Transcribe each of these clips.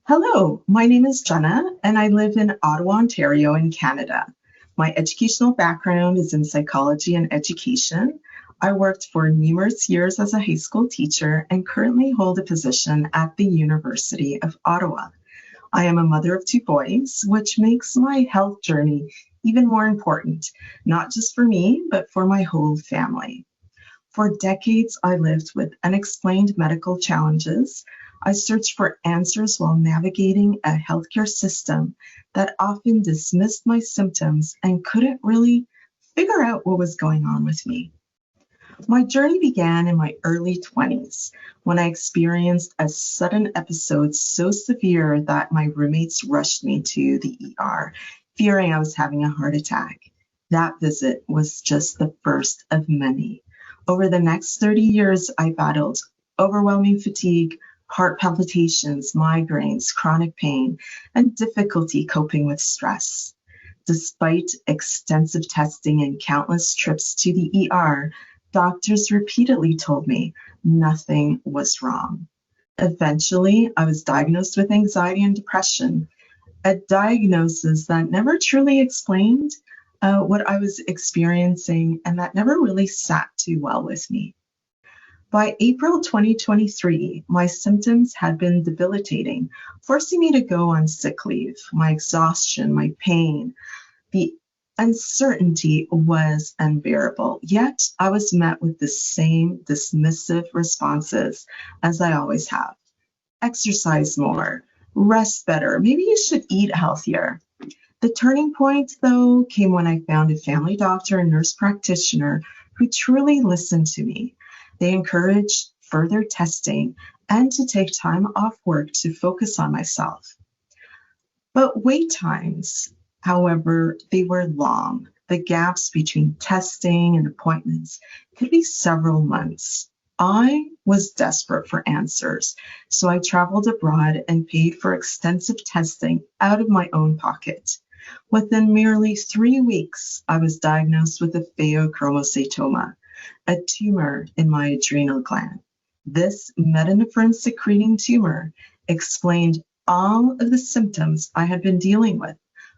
Hello, my name is Jenna, and I live in Ottawa, Ontario in Canada. My educational background is in psychology and education. I worked for numerous years as a high school teacher and currently hold a position at the University of Ottawa. I am a mother of two boys, which makes my health journey even more important, not just for me, but for my whole family. For decades, I lived with unexplained medical challenges. I searched for answers while navigating a healthcare system that often dismissed my symptoms and couldn't really figure out what was going on with me. My journey began in my early 20s when I experienced a sudden episode so severe that my roommates rushed me to the ER, fearing I was having a heart attack. That visit was just the first of many. Over the next 30 years, I battled overwhelming fatigue, heart palpitations, migraines, chronic pain, and difficulty coping with stress. Despite extensive testing and countless trips to the ER, doctors repeatedly told me nothing was wrong. Eventually, I was diagnosed with anxiety and depression, a diagnosis that never truly explained what I was experiencing and that never really sat too well with me. By April 2023, my symptoms had been debilitating, forcing me to go on sick leave. My exhaustion, my pain, the uncertainty was unbearable. Yet I was met with the same dismissive responses as I always have. Exercise more, rest better, maybe you should eat healthier. The turning point, though, came when I found a family doctor and nurse practitioner who truly listened to me. They encouraged further testing and to take time off work to focus on myself. But wait times, however, they were long. The gaps between testing and appointments could be several months. I was desperate for answers, so I traveled abroad and paid for extensive testing out of my own pocket. Within merely 3 weeks, I was diagnosed with a pheochromocytoma, a tumor in my adrenal gland. This metanephrine-secreting tumor explained all of the symptoms I had been dealing with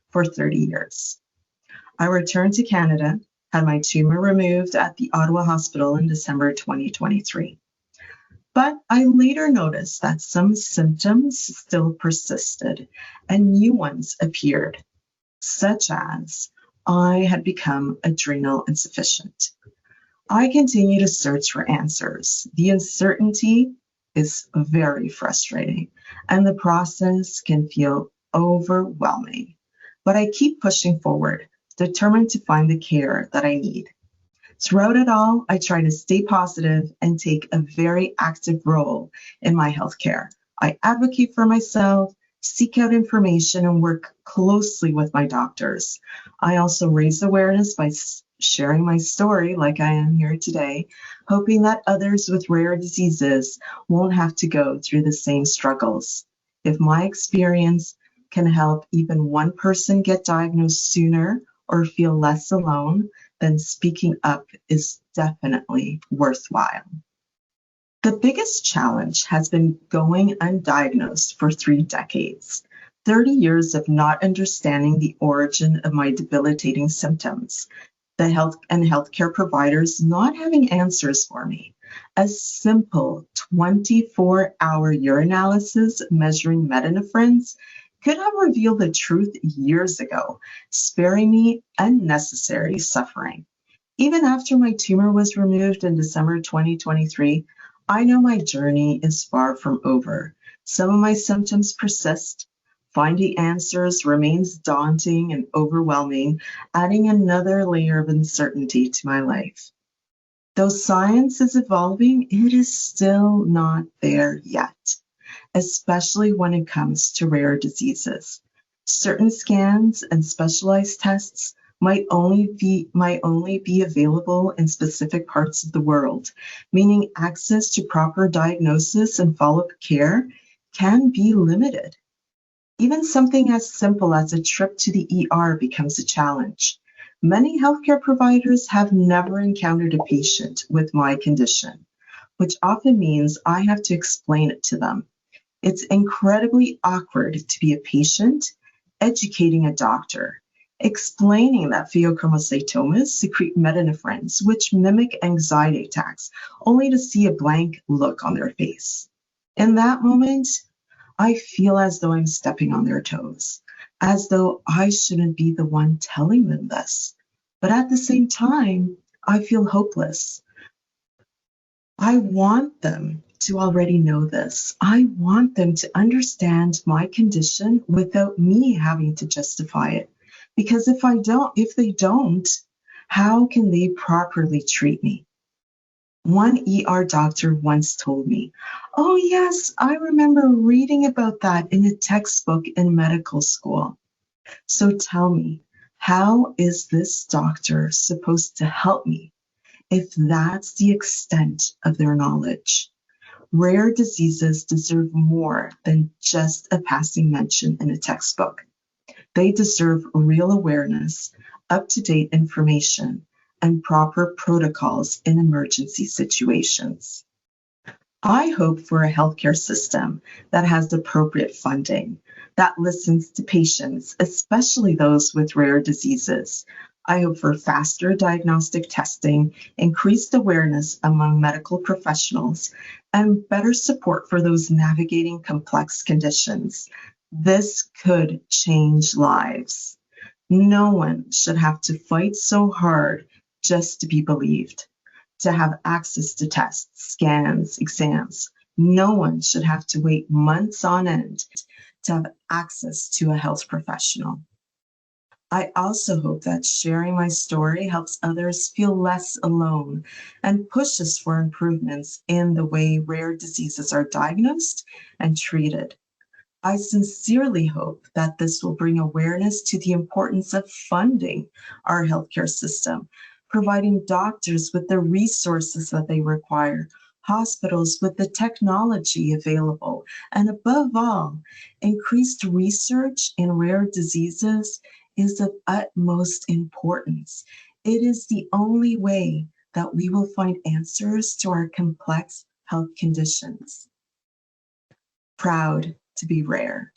for 30 years. I returned to Canada, had my tumor removed at the Ottawa Hospital in December 2023. But I later noticed that some symptoms still persisted and new ones appeared, such as I had become adrenal insufficient. I continue to search for answers. The uncertainty is very frustrating, and the process can feel overwhelming. But I keep pushing forward, determined to find the care that I need. Throughout it all, I try to stay positive and take a very active role in my healthcare. I advocate for myself, seek out information, and work closely with my doctors. I also raise awareness by sharing my story like I am here today, hoping that others with rare diseases won't have to go through the same struggles. If my experience can help even one person get diagnosed sooner or feel less alone, then speaking up is definitely worthwhile. The biggest challenge has been going undiagnosed for 3 decades, 30 years of not understanding the origin of my debilitating symptoms, the health and healthcare providers not having answers for me. A simple 24-hour urinalysis measuring metanephrines could have revealed the truth years ago, sparing me unnecessary suffering. Even after my tumor was removed in December 2023, I know my journey is far from over. Some of my symptoms persist. Finding answers remains daunting and overwhelming, adding another layer of uncertainty to my life. Though science is evolving, it is still not there yet, especially when it comes to rare diseases. Certain scans and specialized tests might only be available in specific parts of the world, meaning access to proper diagnosis and follow-up care can be limited. Even something as simple as a trip to the ER becomes a challenge. Many healthcare providers have never encountered a patient with my condition, which often means I have to explain it to them. It's incredibly awkward to be a patient, educating a doctor, explaining that pheochromocytomas secrete metanephrines, which mimic anxiety attacks, only to see a blank look on their face. In that moment, I feel as though I'm stepping on their toes, as though I shouldn't be the one telling them this. But at the same time, I feel hopeless. I want them to already know this. I want them to understand my condition without me having to justify it. Because if they don't, how can they properly treat me? One ER doctor once told me, "Oh yes, I remember reading about that in a textbook in medical school." So tell me, how is this doctor supposed to help me if that's the extent of their knowledge? Rare diseases deserve more than just a passing mention in a textbook. They deserve real awareness, up-to-date information, and proper protocols in emergency situations. I hope for a healthcare system that has appropriate funding, that listens to patients, especially those with rare diseases. I hope for faster diagnostic testing, increased awareness among medical professionals, and better support for those navigating complex conditions. This could change lives. No one should have to fight so hard just to be believed, to have access to tests, scans, exams. No one should have to wait months on end to have access to a health professional. I also hope that sharing my story helps others feel less alone and pushes for improvements in the way rare diseases are diagnosed and treated. I sincerely hope that this will bring awareness to the importance of funding our healthcare system, providing doctors with the resources that they require, hospitals with the technology available, and above all, increased research in rare diseases is of utmost importance. It is the only way that we will find answers to our complex health conditions. Proud to be rare.